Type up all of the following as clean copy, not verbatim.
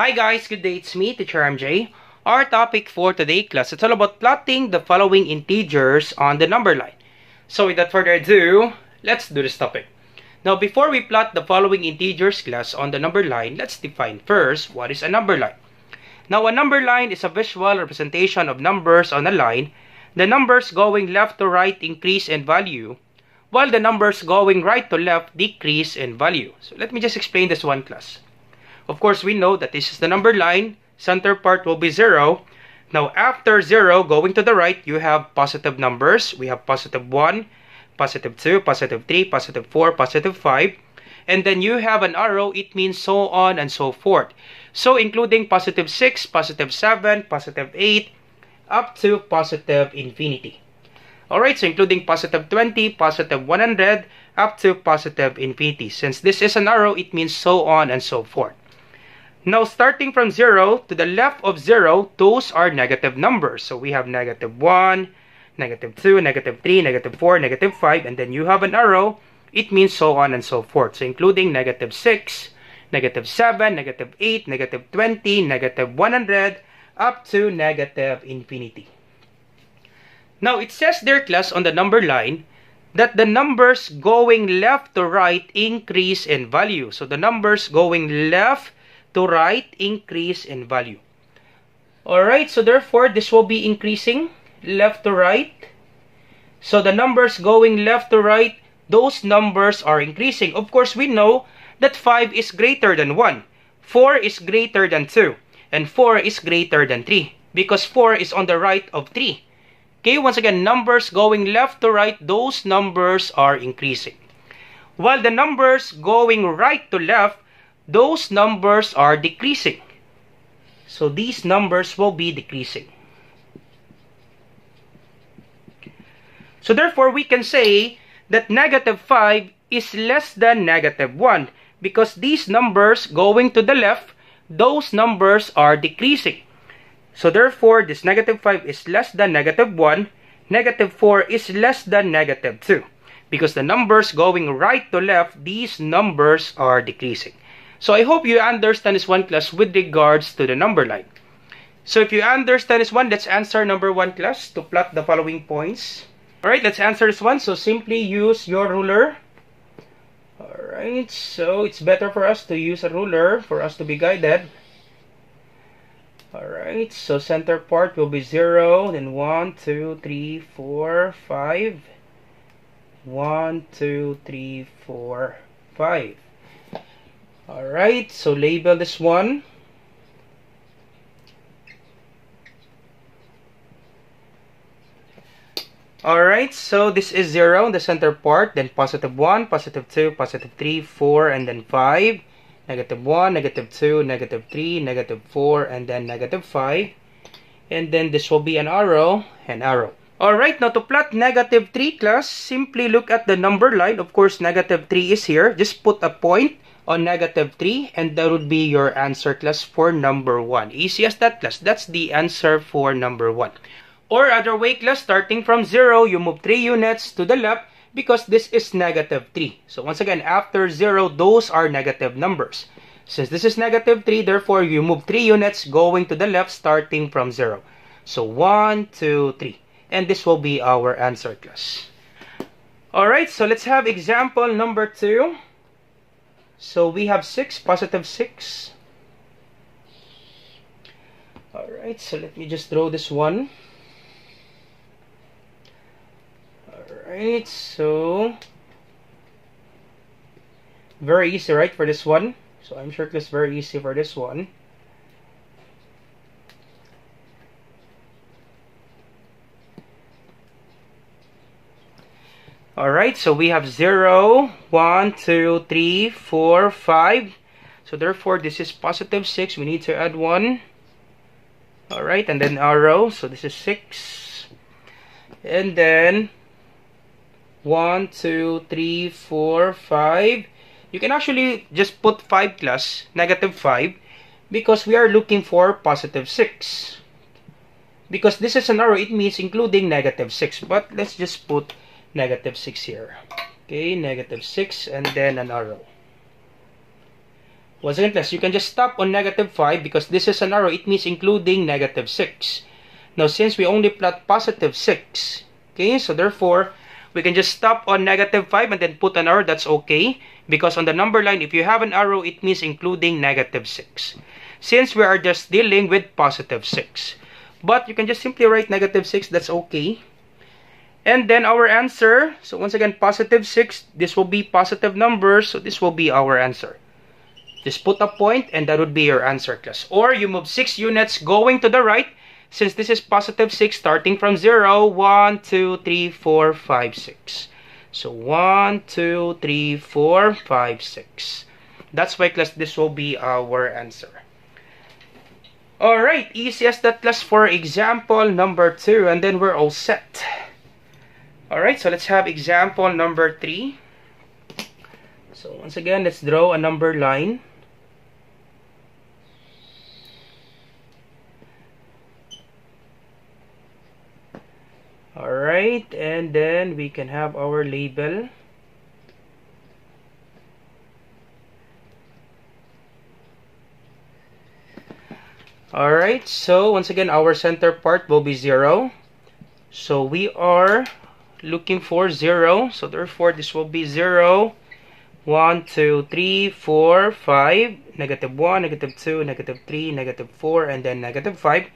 Hi guys, good day, it's me, Teacher MJ. Our topic for today class, it's all about plotting the following integers on the number line. So without further ado, let's do this topic. Now before we plot the following integers class on the number line, let's define first what is a number line. Now a number line is a visual representation of numbers on a line. The numbers going left to right increase in value, while the numbers going right to left decrease in value. So let me just explain this one class. Of course, we know that this is the number line. Center part will be 0. Now, after 0, going to the right, you have positive numbers. We have positive 1, positive 2, positive 3, positive 4, positive 5. And then you have an arrow. It means so on and so forth. So, including positive 6, positive 7, positive 8, up to positive infinity. Alright, so including positive 20, positive 100, up to positive infinity. Since this is an arrow, it means so on and so forth. Now, starting from 0 to the left of 0, those are negative numbers. So, we have negative 1, negative 2, negative 3, negative 4, negative 5, and then you have an arrow. It means so on and so forth. So, including negative 6, negative 7, negative 8, negative 20, negative 100, up to negative infinity. Now, it says there, class, on the number line, that the numbers going left to right increase in value. So, the numbers going left to right increase in value. Alright, so therefore this will be increasing left to right. So the numbers going left to right, those numbers are increasing. Of course, we know that 5 is greater than 1, 4 is greater than 2, and 4 is greater than 3, because 4 is on the right of 3. Okay, once again, numbers going left to right, those numbers are increasing. While the numbers going right to left, those numbers are decreasing. So these numbers will be decreasing. So therefore, we can say that negative 5 is less than negative 1, because these numbers going to the left, those numbers are decreasing. So therefore, this negative 5 is less than negative 1, negative 4 is less than negative 2, because the numbers going right to left, these numbers are decreasing. So I hope you understand this one class with regards to the number line. So if you understand this one, let's answer number 1 class to plot the following points. Alright, let's answer this one. So simply use your ruler. Alright, so it's better for us to use a ruler for us to be guided. Alright, so center part will be 0, then 1, 2, 3, 4, 5. 1, 2, 3, 4, 5. Alright, so label this one. Alright, so this is 0, the center part, then positive 1, positive 2, positive 3, 4, and then 5. Negative 1, negative 2, negative 3, negative 4, and then negative 5. And then this will be an arrow, an arrow. Alright, now to plot negative 3 class, simply look at the number line. Of course, negative 3 is here. Just put a point on negative 3, and that would be your answer class for number 1. Easy as that class. That's the answer for number 1. Or other way class, starting from 0, you move 3 units to the left because this is negative 3. So once again, after 0, those are negative numbers. Since this is negative 3, therefore you move 3 units going to the left starting from 0. So 1, 2, 3. And this will be our answer class. Alright, so let's have example number 2. So we have 6, positive 6. Alright, so let me just draw this one. Alright, so very easy, right, for this one. So I'm sure it's very easy for this one. Alright, so we have 0, 1, 2, 3, 4, 5. So therefore, this is positive 6. We need to add 1. Alright, and then arrow. So this is 6. And then 1, 2, 3, 4, 5. You can actually just put 5 class, negative 5, because we are looking for positive 6. Because this is an arrow, it means including negative 6. But let's just put negative 6 here. Okay, negative 6 and then an arrow. Once again, class, you can just stop on negative 5 because this is an arrow. It means including negative 6. Now, since we only plot positive 6, okay, so therefore, we can just stop on negative 5 and then put an arrow. That's okay. Because on the number line, if you have an arrow, it means including negative 6. Since we are just dealing with positive 6. But you can just simply write negative 6. That's okay. And then our answer. So once again, positive 6. This will be positive numbers. So this will be our answer. Just put a point and that would be your answer, class. Or you move 6 units going to the right. Since this is positive 6 starting from 0. 1, 2, 3, 4, 5, 6. So 1, 2, 3, 4, 5, 6. That's why, class, this will be our answer. Alright, easy as that, class, for example number 2. And then we're all set. Alright, so let's have example number 3. So once again, let's draw a number line. Alright, and then we can have our label. Alright, so once again, our center part will be 0. So we are looking for 0. So therefore, this will be 0, 1, 2, 3, 4, 5, negative 1, negative 2, negative 3, negative 4, and then negative 5.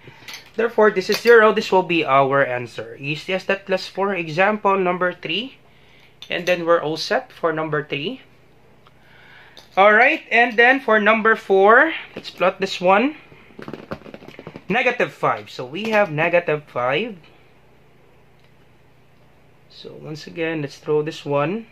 Therefore, this is 0. This will be our answer. Easy as that, class, for example number 3. And then we're all set for number 3. Alright, and then for number 4, let's plot this one. Negative 5. So we have negative 5. So once again, let's throw this one.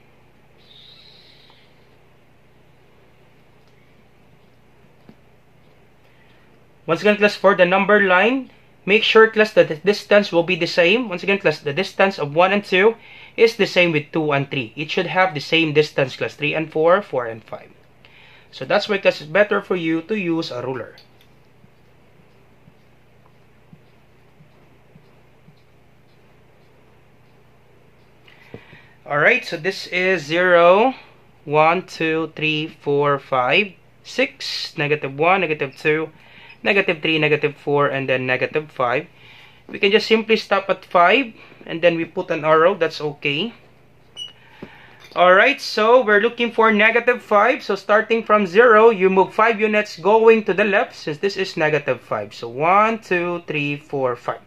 Once again, class, for the number line, make sure, class, that the distance will be the same. Once again, class, the distance of 1 and 2 is the same with 2 and 3. It should have the same distance, class, 3 and 4, 4 and 5. So that's why, class, it's better for you to use a ruler. Alright, so this is 0, 1, 2, 3, 4, 5, 6, negative 1, negative 2, negative 3, negative 4, and then negative 5. We can just simply stop at 5, and then we put an arrow. That's okay. Alright, so we're looking for negative 5. So starting from 0, you move 5 units going to the left, since this is negative 5. So 1, 2, 3, 4, 5.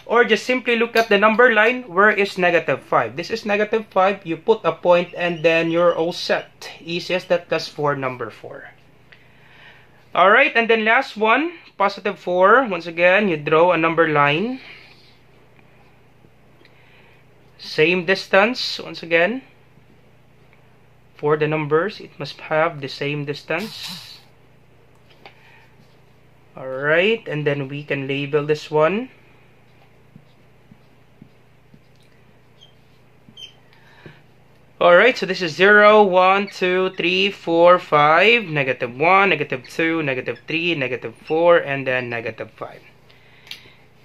Or just simply look at the number line. Where is negative 5? This is negative 5. You put a point and then you're all set. Easy as that, class, for number 4. Alright, and then last one, positive 4. Once again, you draw a number line. Same distance, once again. For the numbers, it must have the same distance. Alright, and then we can label this one. Alright, so this is 0, 1, 2, 3, 4, 5, negative 1, negative 2, negative 3, negative 4, and then negative 5.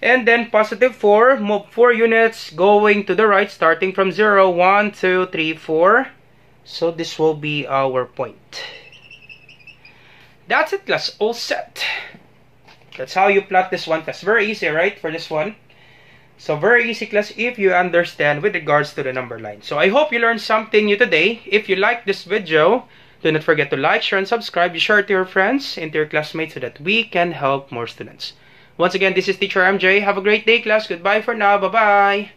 And then positive 4, move 4 units going to the right, starting from 0, 1, 2, 3, 4. So this will be our point. That's it, class. All set. That's how you plot this one, class. Very easy, right, for this one? So very easy, class, if you understand with regards to the number line. So I hope you learned something new today. If you like this video, do not forget to like, share, and subscribe. Share it to your friends and to your classmates so that we can help more students. Once again, this is Teacher MJ. Have a great day, class. Goodbye for now. Bye-bye.